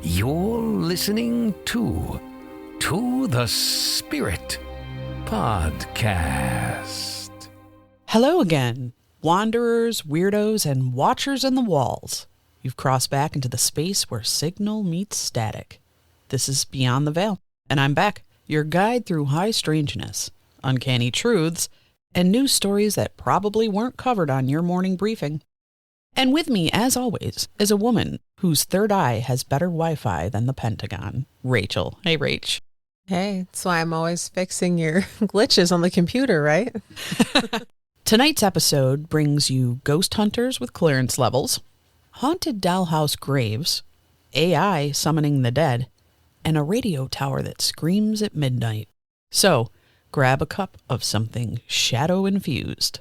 You're listening to the Spirit Podcast. Hello again, wanderers, weirdos, and watchers in the walls. You've crossed back into the space where signal meets static. This is Beyondthe Veil, and I'm Beck, your guide through high strangeness, uncanny truths, and news stories that probably weren't covered on your morning briefing. And with me, as always, is a woman whose third eye has better Wi-Fi than the Pentagon, Rachel. Hey, Rach. Hey, that's why I'm always fixing your glitches on the computer, right? Tonight's episode brings you ghost hunters with clearance levels, haunted dollhouse graves, AI summoning the dead, and a radio tower that screams at midnight. So, grab a cup of something shadow-infused,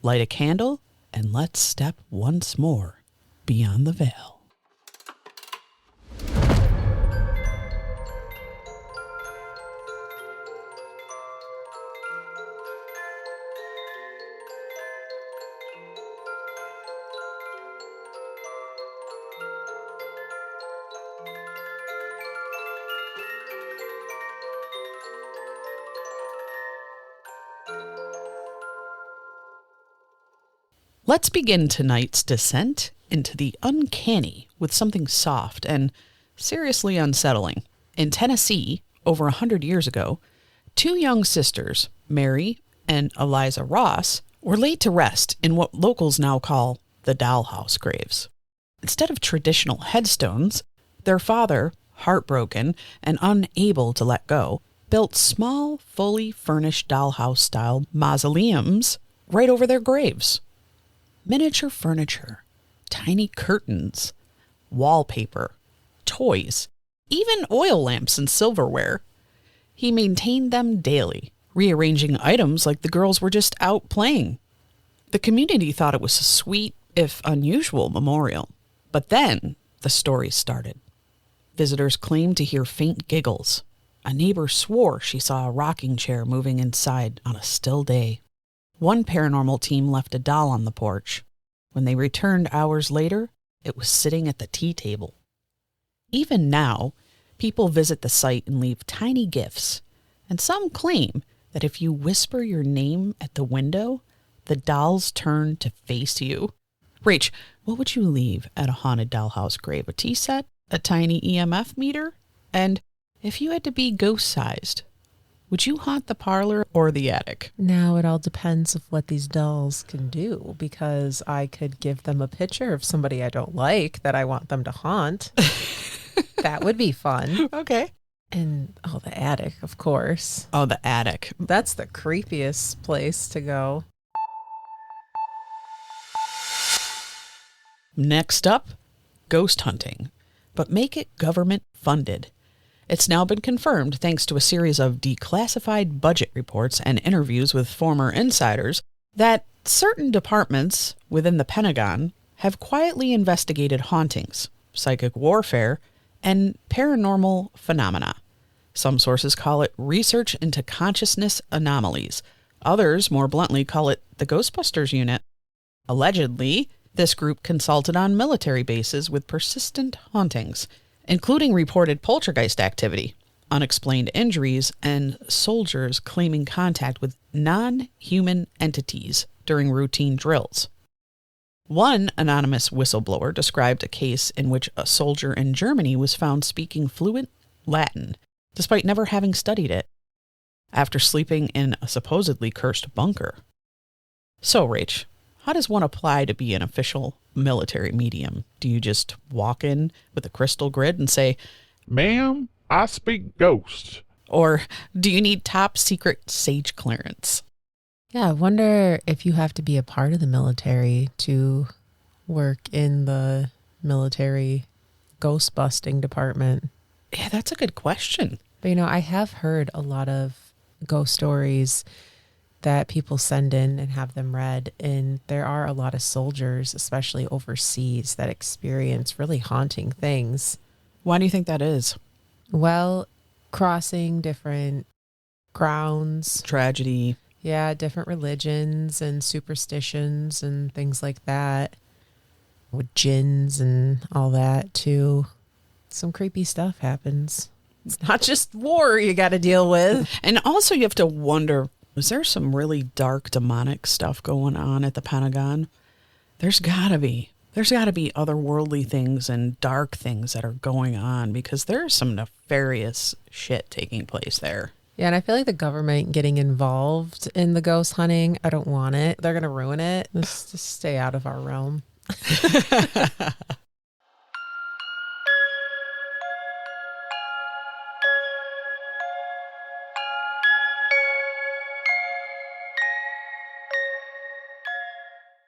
light a candle, and let's step once more beyond the veil. Let's begin tonight's descent into the uncanny with something soft and seriously unsettling. In Tennessee, over 100 years ago, two young sisters, Mary and Eliza Ross, were laid to rest in what locals now call the Dollhouse graves. Instead of traditional headstones, their father, heartbroken and unable to let go, built small, fully furnished dollhouse-style mausoleums right over their graves. Miniature furniture, tiny curtains, wallpaper, toys, even oil lamps and silverware. He maintained them daily, rearranging items like the girls were just out playing. The community thought it was a sweet, if unusual, memorial. But then the story started. Visitors claimed to hear faint giggles. A neighbor swore she saw a rocking chair moving inside on a still day. One paranormal team left a doll on the porch. When they returned hours later, it was sitting at the tea table. Even now, people visit the site and leave tiny gifts, and some claim that if you whisper your name at the window, the dolls turn to face you. Rach, what would you leave at a haunted dollhouse grave? A tea set? A tiny EMF meter? And if you had to be ghost-sized, would you haunt the parlor or the attic? Now it all depends of what these dolls can do, because I could give them a picture of somebody I don't like that I want them to haunt. That would be fun. Okay. And, the attic, of course. Oh, the attic. That's the creepiest place to go. Next up, ghost hunting. But make it government funded. It's now been confirmed, thanks to a series of declassified budget reports and interviews with former insiders, that certain departments within the Pentagon have quietly investigated hauntings, psychic warfare, and paranormal phenomena. Some sources call it research into consciousness anomalies. Others, more bluntly, call it the Ghostbusters unit. Allegedly, this group consulted on military bases with persistent hauntings, including reported poltergeist activity, unexplained injuries, and soldiers claiming contact with non-human entities during routine drills. One anonymous whistleblower described a case in which a soldier in Germany was found speaking fluent Latin, despite never having studied it, after sleeping in a supposedly cursed bunker. So, Rach, how does one apply to be an official military medium? Do you just walk in with a crystal grid and say, "Ma'am, I speak ghost"? Or do you need top secret sage clearance? Yeah, I wonder if you have to be a part of the military to work in the military ghost busting department. Yeah, that's a good question. But, I have heard a lot of ghost stories that people send in and have them read. And there are a lot of soldiers, especially overseas, that experience really haunting things. Why do you think that is? Well, crossing different grounds. Tragedy. Yeah, different religions and superstitions and things like that. With jinns and all that too. some creepy stuff happens. It's not just war you got to deal with. And also you have to wonder, is there some really dark demonic stuff going on at the Pentagon? There's got to be. There's got to be otherworldly things and dark things that are going on because there's some nefarious shit taking place there. Yeah, and I feel like the government getting involved in the ghost hunting, I don't want it. They're going to ruin it. Just stay out of our realm.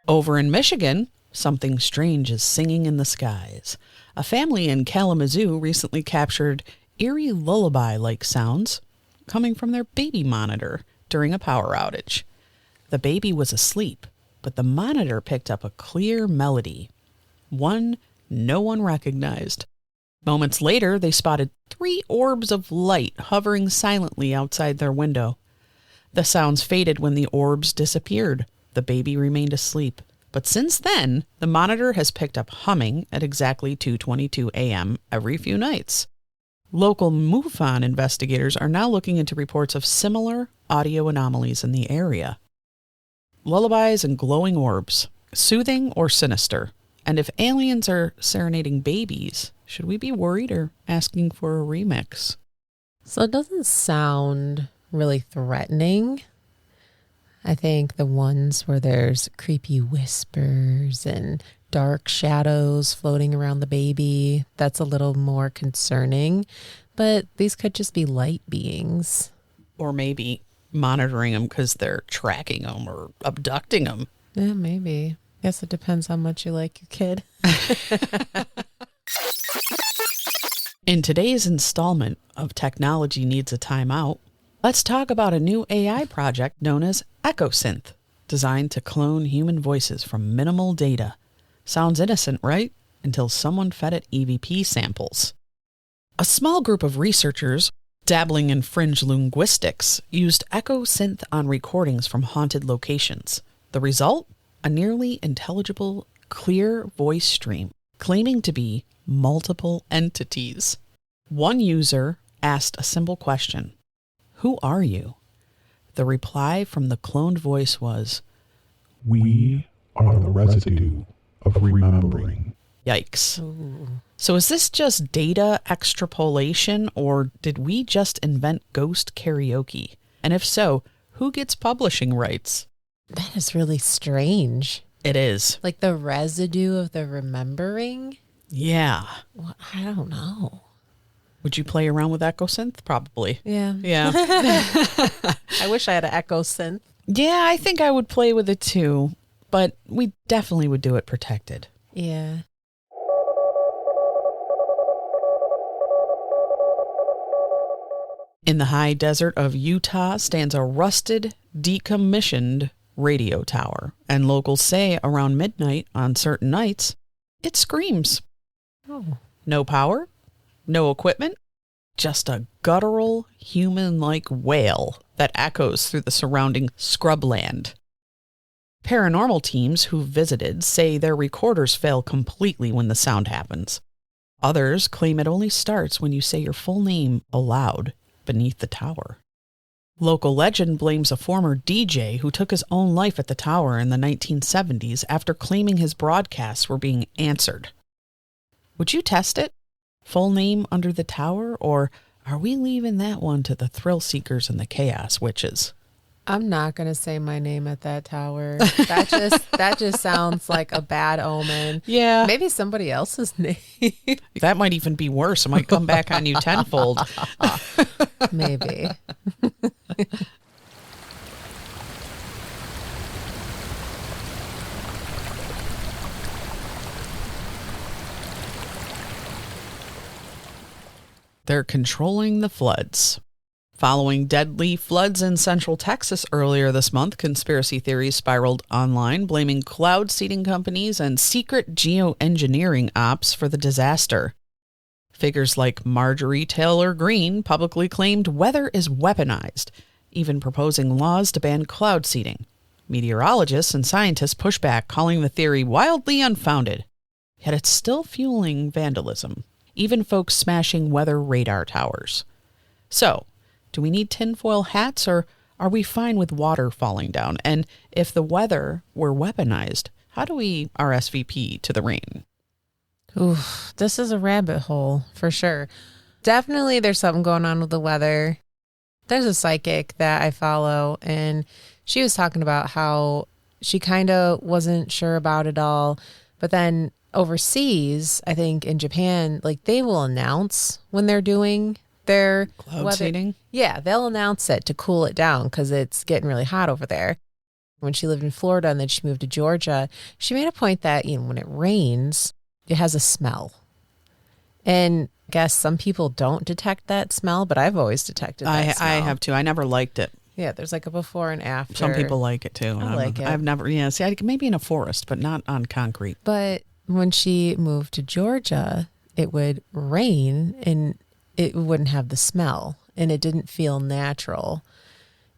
Over in Michigan, something strange is singing in the skies. A family in Kalamazoo recently captured eerie lullaby-like sounds coming from their baby monitor during a power outage. The baby was asleep, but the monitor picked up a clear melody, one no one recognized. Moments later, they spotted 3 orbs of light hovering silently outside their window. The sounds faded when the orbs disappeared. The baby remained asleep. But since then, the monitor has picked up humming at exactly 2:22 a.m. every few nights. Local MUFON investigators are now looking into reports of similar audio anomalies in the area. Lullabies and glowing orbs, soothing or sinister? And if aliens are serenading babies, should we be worried or asking for a remix? So it doesn't sound really threatening. I think the ones where there's creepy whispers and dark shadows floating around the baby, that's a little more concerning. But these could just be light beings. Or maybe monitoring them because they're tracking them or abducting them. Yeah, maybe. Guess it depends how much you like your kid. In today's installment of Technology Needs a Timeout, let's talk about a new AI project known as EchoSynth, designed to clone human voices from minimal data. Sounds innocent, right? Until someone fed it EVP samples. A small group of researchers dabbling in fringe linguistics used EchoSynth on recordings from haunted locations. The result? A nearly intelligible, clear voice stream, claiming to be multiple entities. One user asked a simple question: "Who are you?" The reply from the cloned voice was, We are the residue of remembering. "Yikes." Ooh. So is this just data extrapolation, or did we just invent ghost karaoke? And if so, who gets publishing rights? That is really strange. It is. Like the residue of the remembering? Yeah. Well, I don't know. Would you play around with EchoSynth? Probably. Yeah. Yeah. I wish I had an Echo Synth. Yeah, I think I would play with it too, but we definitely would do it protected. Yeah. In the high desert of Utah stands a rusted, decommissioned radio tower, and locals say around midnight on certain nights, it screams. Oh. No power, no equipment, just a guttural, human-like wail that echoes through the surrounding scrubland. Paranormal teams who visited say their recorders fail completely when the sound happens. Others claim it only starts when you say your full name aloud beneath the tower. Local legend blames a former DJ who took his own life at the tower in the 1970s after claiming his broadcasts were being answered. Would you test it? Full name under the tower? Or are we leaving that one to the thrill seekers and the chaos witches? I'm not going to say my name at that tower. That just sounds like a bad omen. Yeah. Maybe somebody else's name. That might even be worse. It might come back on you tenfold. Maybe. They're controlling the floods. Following deadly floods in central Texas earlier this month, conspiracy theories spiraled online, blaming cloud seeding companies and secret geoengineering ops for the disaster. Figures like Marjorie Taylor Greene publicly claimed weather is weaponized, even proposing laws to ban cloud seeding. Meteorologists and scientists push back, calling the theory wildly unfounded. Yet it's still fueling vandalism. even folks smashing weather radar towers. So, do we need tinfoil hats, or are we fine with water falling down? And if the weather were weaponized, how do we RSVP to the rain? Ooh, this is a rabbit hole for sure. Definitely there's something going on with the weather. There's a psychic that I follow, and she was talking about how she kind of wasn't sure about it all. But then overseas, I think in Japan, like they will announce when they're doing their Cloud seeding? Yeah, they'll announce it to cool it down because it's getting really hot over there. When she lived in Florida and then she moved to Georgia, she made a point that, you know, when it rains, it has a smell. And I guess some people don't detect that smell, but I've always detected that smell. I have too. I never liked it. Yeah, there's like a before and after. Some people like it too. I like it. I've never, maybe in a forest, but not on concrete. But when she moved to Georgia, it would rain and it wouldn't have the smell and it didn't feel natural.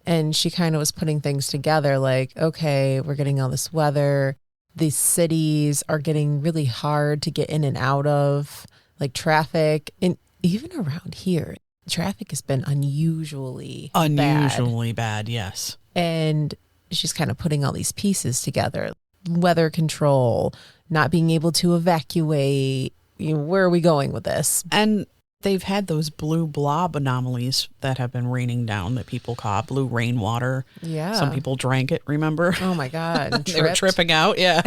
And she kind of was putting things together like, okay, we're getting all this weather. These cities are getting really hard to get in and out of, like traffic. And even around here, traffic has been unusually bad, yes. And she's kind of putting all these pieces together. Weather control, not being able to evacuate. You know, where are we going with this? And they've had those blue blob anomalies that have been raining down that people caught, blue rainwater. Yeah. Some people drank it, remember? Oh my God. They were tripping out, yeah.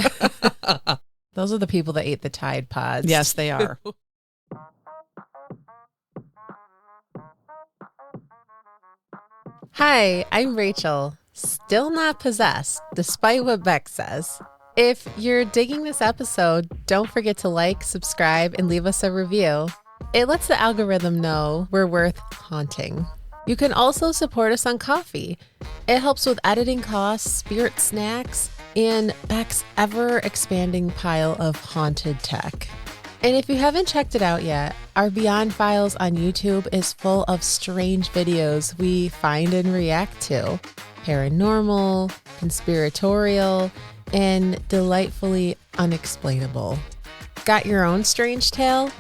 Those are the people that ate the Tide Pods. Yes, they are. Hi, I'm Rachel. Still not possessed, despite what Beck says. If you're digging this episode, don't forget to like, subscribe, and leave us a review. It lets the algorithm know we're worth haunting. You can also support us on Ko-fi. It helps with editing costs, spirit snacks, and Beck's ever-expanding pile of haunted tech. And if you haven't checked it out yet, our Beyond Files on YouTube is full of strange videos we find and react to. Paranormal, conspiratorial, and delightfully unexplainable. Got your own strange tale?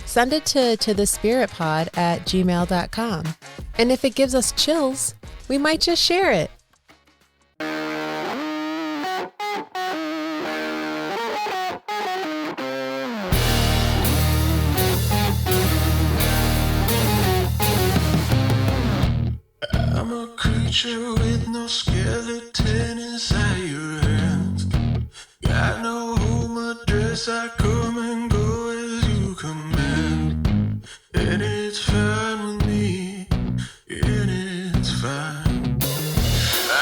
Send it to thespiritpod@gmail.com. And if it gives us chills, we might just share it. I'm a creature with no skeleton inside your hands. Got no home address, I come and go as you command. And it's fine with me, and it's fine.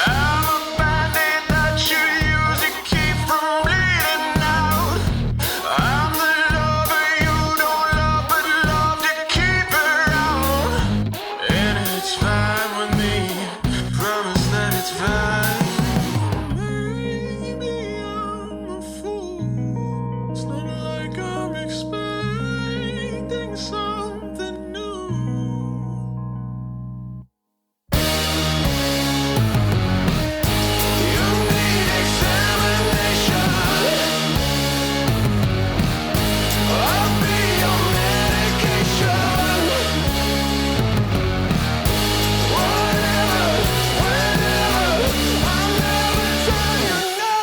I'm a bandit that you use to keep from bleeding out. I'm the lover you don't love, but love to keep around. And it's fine with me, promise that it's fine. Maybe I'm a fool. It's not like I'm expecting something new. You need examination. I'll be your medication. Whatever, whenever, I'll never tell you no.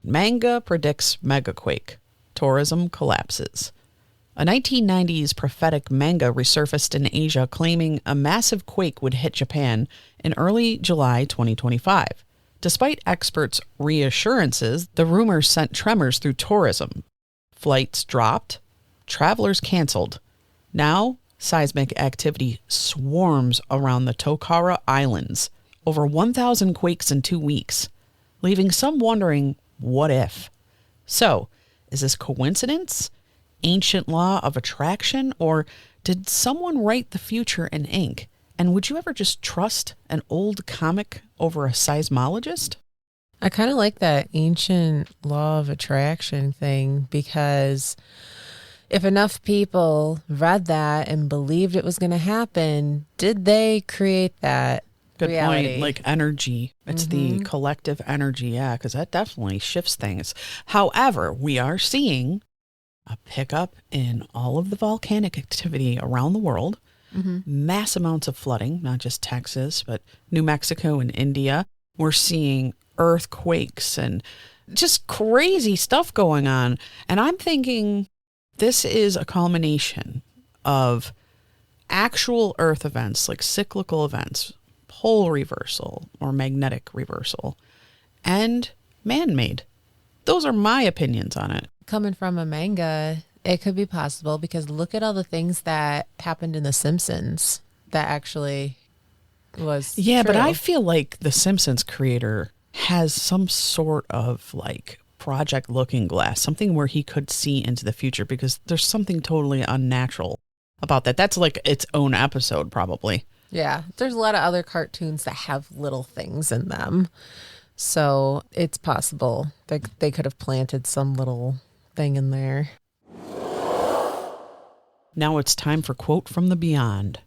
Manga predicts megaquake. Tourism collapses. A 1990s prophetic manga resurfaced in Asia claiming a massive quake would hit Japan in early July 2025. Despite experts' reassurances, the rumors sent tremors through tourism. Flights dropped, travelers canceled. Now, seismic activity swarms around the Tokara Islands. Over 1,000 quakes in 2 weeks, leaving some wondering, what if? So, is this coincidence? Ancient law of attraction? Or did someone write the future in ink? And would you ever just trust an old comic over a seismologist? I kind of like that ancient law of attraction thing because if enough people read that and believed it was going to happen, did they create that Good reality? point. Like energy. It's the collective energy. Yeah, because that definitely shifts things. However, we are seeing a pickup in all of the volcanic activity around the world. Mass amounts of flooding, not just Texas, but New Mexico and India. We're seeing earthquakes and just crazy stuff going on. And I'm thinking this is a culmination of actual Earth events, like cyclical events, pole reversal or magnetic reversal, and man-made. Those are my opinions on it. Coming from a manga, it could be possible because look at all the things that happened in The Simpsons that actually was Yeah, true. but I feel like the Simpsons creator has some sort of like Project Looking Glass, something where he could see into the future, because there's something totally unnatural about that. That's like its own episode, probably. Yeah, there's a lot of other cartoons that have little things in them. So it's possible they could have planted some little thing in there. Now it's time for quote from the beyond.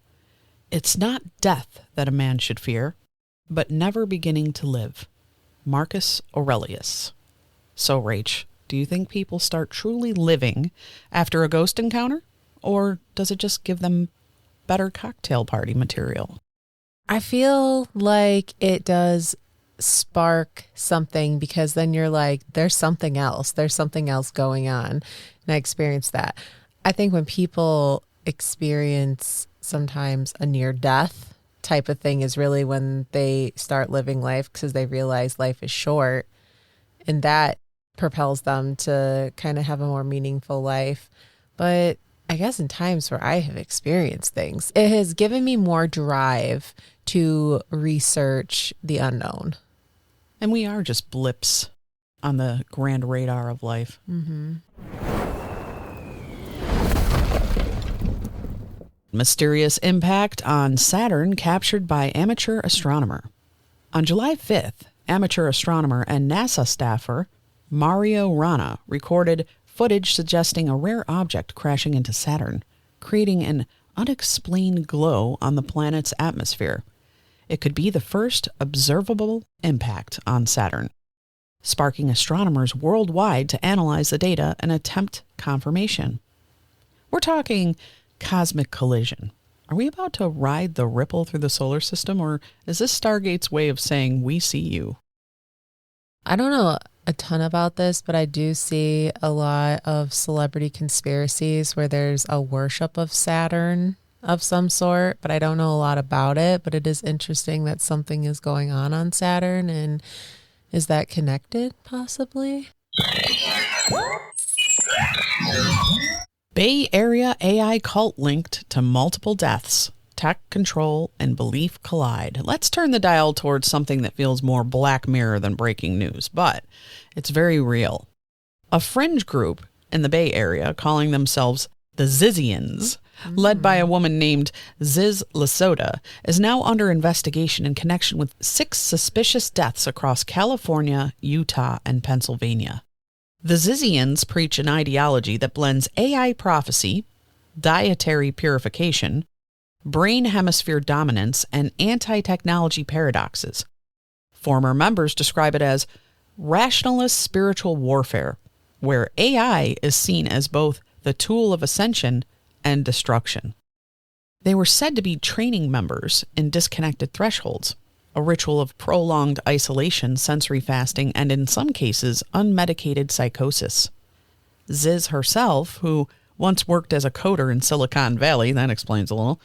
It's not death that a man should fear, but never beginning to live. Marcus Aurelius. So, Rach, do you think people start truly living after a ghost encounter? Or does it just give them better cocktail party material? I feel like it does spark something, because then you're like, there's something else. There's something else going on. And I experienced that. I think when people experience sometimes a near death type of thing is really when they start living life, because they realize life is short, and that propels them to kind of have a more meaningful life. But I guess in times where I have experienced things, it has given me more drive to research the unknown. And we are just blips on the grand radar of life. Mysterious impact on Saturn captured by amateur astronomer. On July 5th, amateur astronomer and NASA staffer Mario Rana recorded footage suggesting a rare object crashing into Saturn, creating an unexplained glow on the planet's atmosphere. It could be the first observable impact on Saturn, sparking astronomers worldwide to analyze the data and attempt confirmation. We're talking cosmic collision. Are we about to ride the ripple through the solar system, or is this Stargate's way of saying we see you? I don't know a ton about this, but I do see a lot of celebrity conspiracies where there's a worship of Saturn of some sort, but I don't know a lot about it. But it is interesting that something is going on Saturn, and is that connected possibly? Bay Area AI cult linked to multiple deaths. Tech control and belief collide. Let's turn the dial towards something that feels more Black Mirror than breaking news, but it's very real. A fringe group in the Bay Area calling themselves the Zizians, led by a woman named Ziz Lasota, is now under investigation in connection with 6 suspicious deaths across California, Utah, and Pennsylvania. The Zizians preach an ideology that blends AI prophecy, dietary purification, brain hemisphere dominance, and anti-technology paradoxes. Former members describe it as rationalist spiritual warfare, where AI is seen as both the tool of ascension and destruction. They were said to be training members in disconnected thresholds, a ritual of prolonged isolation, sensory fasting, and in some cases, unmedicated psychosis. Ziz herself, who once worked as a coder in Silicon Valley, that explains a little,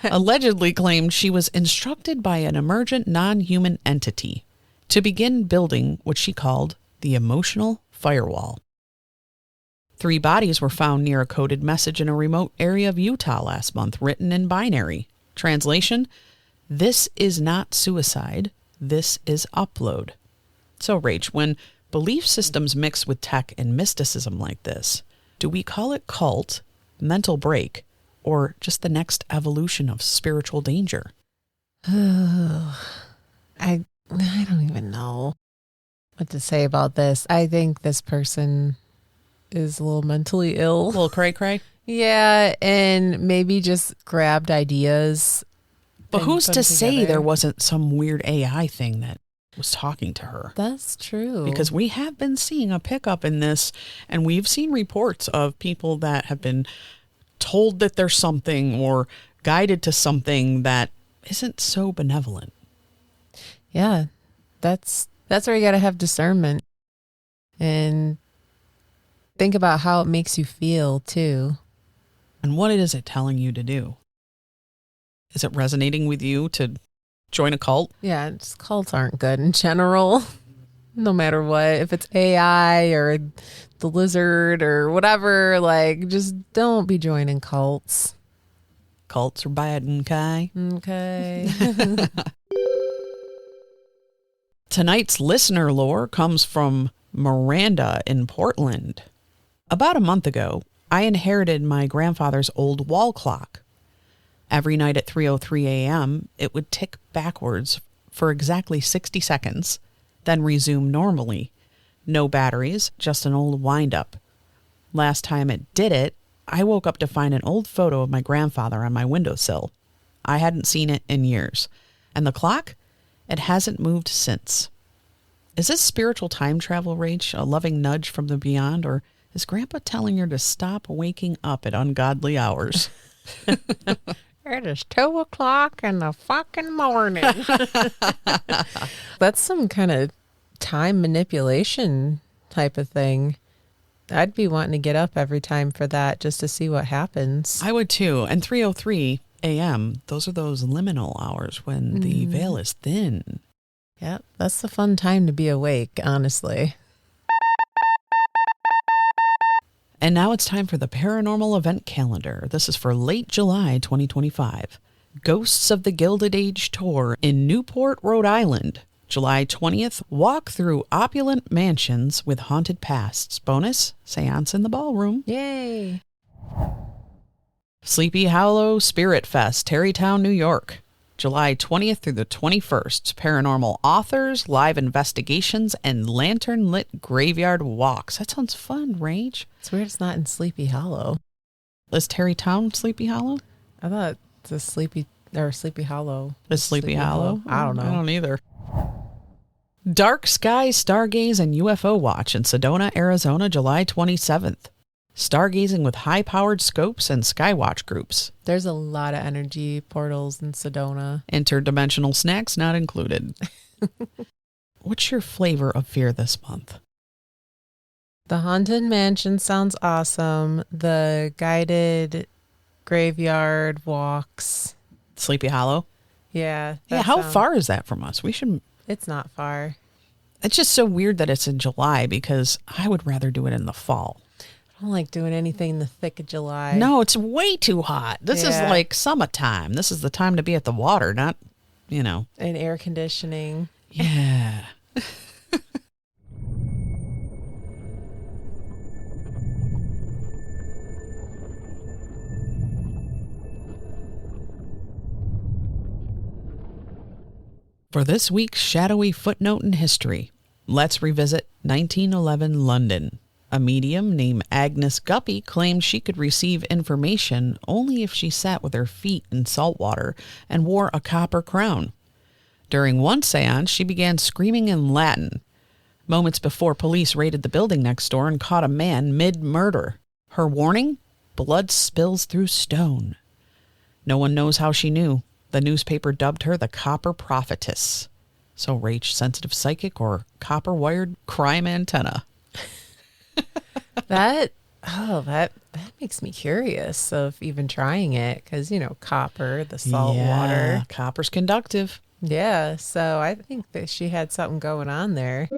allegedly claimed she was instructed by an emergent non-human entity to begin building what she called the emotional firewall. 3 bodies were found near a coded message in a remote area of Utah last month, written in binary. Translation: this is not suicide, this is upload. So, Rach, when belief systems mix with tech and mysticism like this, do we call it cult, mental break, or just the next evolution of spiritual danger? I don't even know what to say about this. I think this person is a little mentally ill. A little cray-cray. Yeah, and maybe just grabbed ideas. But and who's put to them say together. there wasn't some weird AI thing that was talking to her? That's true. Because we have been seeing a pickup in this, and we've seen reports of people that have been told that there's something or guided to something that isn't so benevolent. Yeah, that's where you got to have discernment and think about how it makes you feel too. And what is it telling you to do? Is it resonating with you to join a cult? Yeah, just cults aren't good in general, no matter what. If it's AI or the lizard or whatever, like, just don't be joining cults. Cults are bad, okay? Okay. Tonight's listener lore comes from Miranda in Portland. About a month ago, I inherited my grandfather's old wall clock. Every night at 3:03 a.m., it would tick backwards for exactly 60 seconds, then resume normally. No batteries, just an old wind-up. Last time it did it, I woke up to find an old photo of my grandfather on my windowsill. I hadn't seen it in years. And the clock? It hasn't moved since. Is this spiritual time travel, Rach, a loving nudge from the beyond, or is Grandpa telling her to stop waking up at ungodly hours? It is 2:00 in the fucking morning. That's some kind of time manipulation type of thing. I'd be wanting to get up every time for that just to see what happens. I would too. And 3:03 a.m., those are those liminal hours when the veil is thin. Yep, that's the fun time to be awake, honestly. And now it's time for the paranormal event calendar. This is for late July 2025. Ghosts of the Gilded Age Tour in Newport, Rhode Island. July 20th, walk through opulent mansions with haunted pasts. Bonus, seance in the ballroom. Yay. Sleepy Hollow Spirit Fest, Tarrytown, New York. July 20th through the 21st. Paranormal authors, live investigations, and lantern-lit graveyard walks. That sounds fun, Rage. It's weird it's not in Sleepy Hollow. Is Tarrytown Sleepy Hollow? I thought the Sleepy Hollow. Is Sleepy Hollow? I don't know. I don't either. Dark Sky Stargaze and UFO Watch in Sedona, Arizona, July 27th. Stargazing with high-powered scopes and skywatch groups. There's a lot of energy portals in Sedona. Interdimensional snacks not included. What's your flavor of fear this month? The Haunted Mansion sounds awesome. The guided graveyard walks. Sleepy Hollow? Yeah. Yeah, how far is that from us? It's not far. It's just so weird that it's in July because I would rather do it in the fall. I don't like doing anything in the thick of July. No, it's way too hot. This is like summertime. This is the time to be at the water, not, And air conditioning. Yeah. For this week's shadowy footnote in history, let's revisit 1911 London. A medium named Agnes Guppy claimed she could receive information only if she sat with her feet in salt water and wore a copper crown. During one seance, she began screaming in Latin. Moments before police raided the building next door and caught a man mid-murder. Her warning? Blood spills through stone. No one knows how she knew. The newspaper dubbed her the Copper Prophetess. So rage sensitive psychic or copper-wired crime antenna. That makes me curious of even trying it because, copper, the salt water. Copper's conductive. Yeah, so I think that she had something going on there.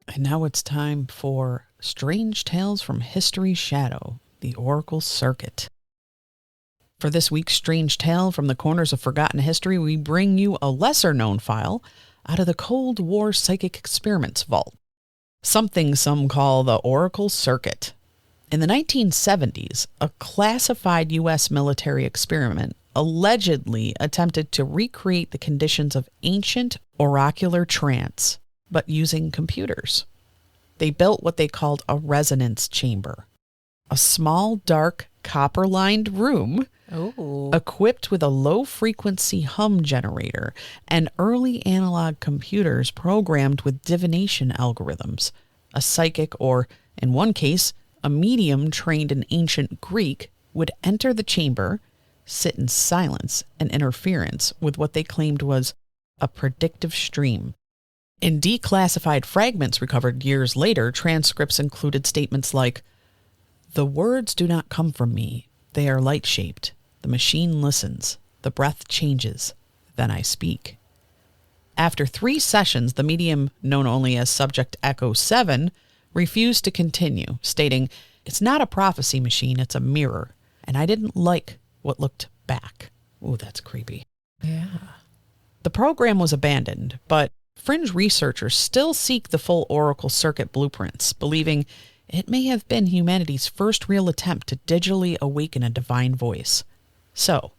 And now it's time for Strange Tales from History's Shadow, the Oracle Circuit. For this week's Strange Tale from the Corners of Forgotten History, we bring you a lesser-known file out of the Cold War Psychic Experiments Vault. Something some call the Oracle Circuit. In the 1970s, a classified U.S. military experiment allegedly attempted to recreate the conditions of ancient oracular trance, but using computers. they built what they called a resonance chamber, a small, dark, copper-lined room equipped with a low-frequency hum generator and early analog computers programmed with divination algorithms. A psychic, or, in one case, a medium trained in ancient Greek, would enter the chamber, sit in silence and interference with what they claimed was a predictive stream. In declassified fragments recovered years later, transcripts included statements like, "The words do not come from me. They are light-shaped. The machine listens. The breath changes. Then I speak." After 3 sessions, the medium, known only as Subject Echo 7, refused to continue, stating, "It's not a prophecy machine, it's a mirror. And I didn't like what looked back." Ooh, that's creepy. Yeah. The program was abandoned, but fringe researchers still seek the full Oracle circuit blueprints, believing it may have been humanity's first real attempt to digitally awaken a divine voice. So,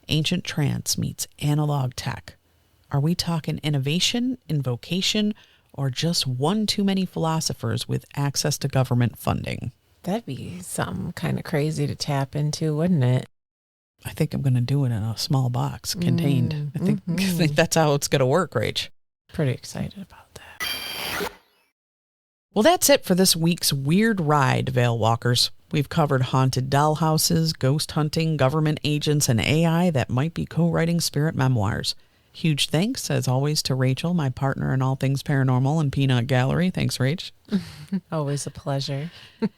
ancient trance meets analog tech. Are we talking innovation, invocation, or just one too many philosophers with access to government funding? That'd be something kind of crazy to tap into, wouldn't it? I think I'm going to do it in a small box contained. I think that's how it's going to work, Rach. Pretty excited about that. Well, that's it for this week's Weird Ride, Veil Walkers. We've covered haunted dollhouses, ghost hunting, government agents, and AI that might be co-writing spirit memoirs. Huge thanks, as always, to Rachel, my partner in all things paranormal and Peanut Gallery. Thanks, Rach. Always a pleasure.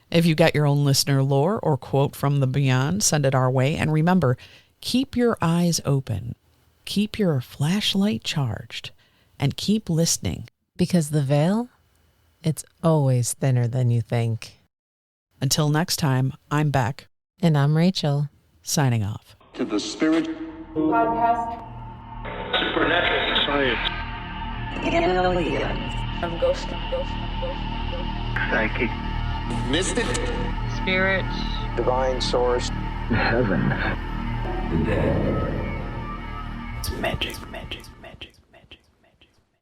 If you got your own listener lore or quote from the beyond, send it our way. And remember, keep your eyes open, keep your flashlight charged, and keep listening. Because the veil, it's always thinner than you think. Until next time, I'm Beck. And I'm Rachel. Signing off. To the spirit Podcast. supernatural science Aliens. I'm ghost. psychic mystic Spirit. divine source heaven. The dead. It's magic.